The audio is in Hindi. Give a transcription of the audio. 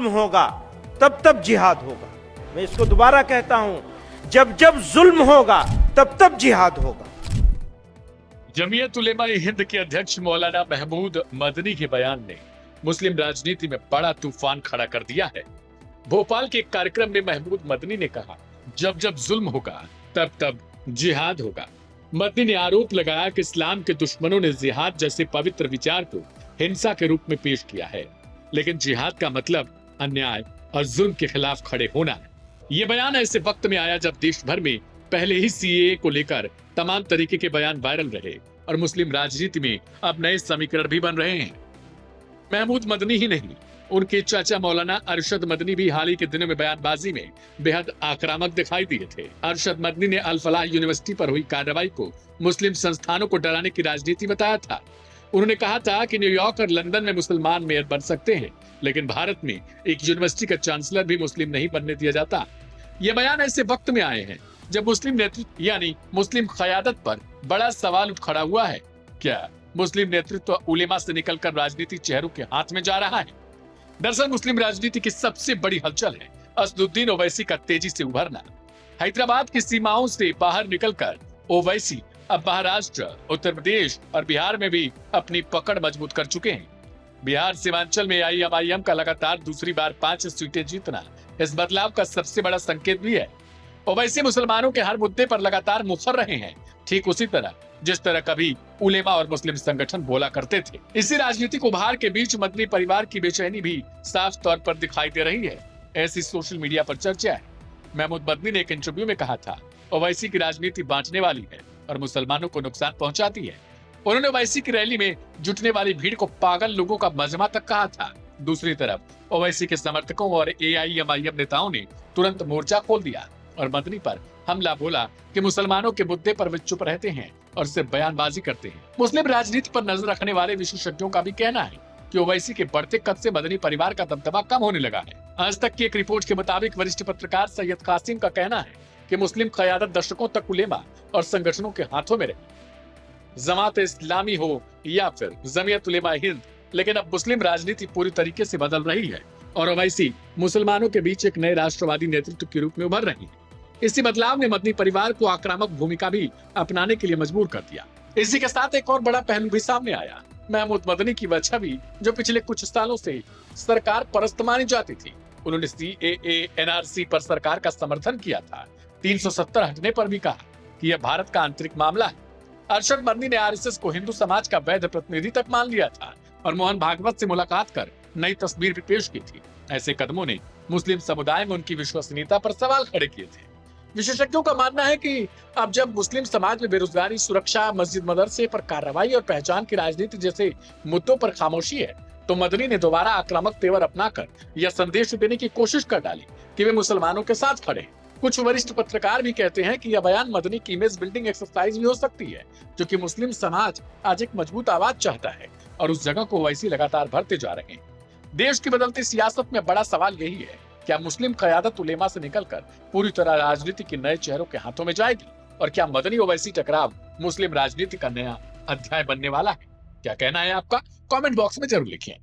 जुल्म होगा तब तब जिहाद होगा। मैं इसको दोबारा कहता हूं, जब जब जुल्म होगा तब तब जिहाद होगा। जमीयत उलेमा हिंद के अध्यक्ष मौलाना महमूद मदनी के बयान ने मुस्लिम राजनीति में बड़ा तूफान खड़ा कर दिया है। भोपाल के एक कार्यक्रम में महमूद मदनी ने कहा, जब जब जुल्म होगा तब तब जिहाद होगा। मदनी ने आरोप लगाया कि इस्लाम के दुश्मनों ने जिहाद जैसे पवित्र विचार को हिंसा के रूप में पेश किया है, लेकिन जिहाद का मतलब अन्याय और जुल्म के खिलाफ खड़े होना है। ये बयान ऐसे वक्त में आया जब देश भर में पहले ही सीएए को लेकर तमाम तरीके के बयान वायरल रहे और मुस्लिम राजनीति में अब नए समीकरण भी बन रहे हैं। महमूद मदनी ही नहीं, उनके चाचा मौलाना अरशद मदनी भी हाल ही के दिनों में बयानबाजी में बेहद आक्रामक दिखाई दिए थे। अरशद मदनी ने अल फलाह यूनिवर्सिटी पर हुई कार्रवाई को मुस्लिम संस्थानों को डराने की राजनीति बताया था। उन्होंने कहा था कि न्यूयॉर्क और लंदन में मुसलमान मेयर बन सकते हैं, लेकिन भारत में एक यूनिवर्सिटी का चांसलर भी मुस्लिम नहीं बनने दिया जाता। ये बयान ऐसे वक्त में आए हैं जब मुस्लिम नेतृत्व यानी मुस्लिम क़यादत पर बड़ा सवाल उठ खड़ा हुआ है। क्या मुस्लिम नेतृत्व उलेमा से निकलकर राजनीतिक चेहरों के हाथ में जा रहा है? दरअसल मुस्लिम राजनीति की सबसे बड़ी हलचल है असदुद्दीन ओवैसी का तेजी से उभरना। हैदराबाद की सीमाओं से बाहर निकलकर ओवैसी अब महाराष्ट्र, उत्तर प्रदेश और बिहार में भी अपनी पकड़ मजबूत कर चुके हैं। बिहार सीमांचल में आईएमआईएम का लगातार दूसरी बार 5 सीटें जीतना इस बदलाव का सबसे बड़ा संकेत भी है। ओवैसी मुसलमानों के हर मुद्दे पर लगातार मुखर रहे हैं, ठीक उसी तरह जिस तरह कभी उलेमा और मुस्लिम संगठन बोला करते थे। इसी राजनीतिक उभार के बीच मदनी परिवार की बेचैनी भी साफ तौर पर दिखाई दे रही है। ऐसी सोशल मीडिया पर चर्चा है। महमूद मदनी ने एक इंटरव्यू में कहा था, ओवैसी की राजनीति बांटने वाली है और मुसलमानों को नुकसान पहुंचाती है। उन्होंने ओवैसी की रैली में जुटने वाली भीड़ को पागल लोगों का मजमा तक कहा था। दूसरी तरफ ओवैसी के समर्थकों और एआईएमआईएम नेताओं ने तुरंत मोर्चा खोल दिया और मदनी पर हमला बोला कि मुसलमानों के मुद्दे पर वे चुप रहते हैं और सिर्फ बयानबाजी करते हैं। मुस्लिम राजनीति पर नजर रखने वाले विशेषज्ञों का भी कहना है कि ओवैसी के बढ़ते कद से मदनी परिवार का दबदबा कम होने लगा है। आज तक की एक रिपोर्ट के मुताबिक वरिष्ठ पत्रकार सैयद कासिम का कहना है कि मुस्लिम क़यादत दशकों तक उलेमा और संगठनों के हाथों में रही, जमात इस्लामी हो या फिर जमीयत उलेमा हिंद, लेकिन अब मुस्लिम राजनीति पूरी तरीके से बदल रही है और ओवैसी मुसलमानों के बीच एक नए राष्ट्रवादी नेतृत्व के रूप में उभर रही है। इसी बदलाव ने मदनी परिवार को आक्रामक भूमिका भी अपनाने के लिए मजबूर कर दिया। इसी के साथ एक और बड़ा पहलू भी सामने आया। महमूद मदनी की वह छवि जो पिछले कुछ सालों से सरकार परस्त मानी जाती थी। उन्होंने सीएए एनआरसी पर सरकार का समर्थन किया था, 370 हटने पर भी कहा कि यह भारत का आंतरिक मामला है। अरशद मदनी ने आरएसएस को हिंदू समाज का वैध प्रतिनिधि तक मान लिया था और मोहन भागवत से मुलाकात कर नई तस्वीर भी पेश की थी। ऐसे कदमों ने मुस्लिम समुदाय में उनकी विश्वसनीयता पर सवाल खड़े किए थे। विशेषज्ञों का मानना है कि अब जब मुस्लिम समाज में बेरोजगारी, सुरक्षा, मस्जिद मदरसे पर कार्रवाई और पहचान की राजनीति जैसे मुद्दों पर खामोशी है, तो मदनी ने दोबारा आक्रामक तेवर अपनाकर यह संदेश देने की कोशिश कर डाली कि वे मुसलमानों के साथ खड़े हैं। कुछ वरिष्ठ पत्रकार भी कहते हैं कि यह बयान मदनी की इमेज बिल्डिंग एक्सरसाइज भी हो सकती है, जो कि मुस्लिम समाज आज एक मजबूत आवाज चाहता है और उस जगह को वैसी लगातार भरते जा रहे हैं। देश की बदलती सियासत में बड़ा सवाल यही है, क्या मुस्लिम क़यादत उलेमा से निकलकर पूरी तरह राजनीति के नए चेहरों के हाथों में जाएगी और क्या मदनी ओवैसी टकराव मुस्लिम राजनीति का नया अध्याय बनने वाला है? क्या कहना है आपका? कमेंट बॉक्स में जरूर लिखिए।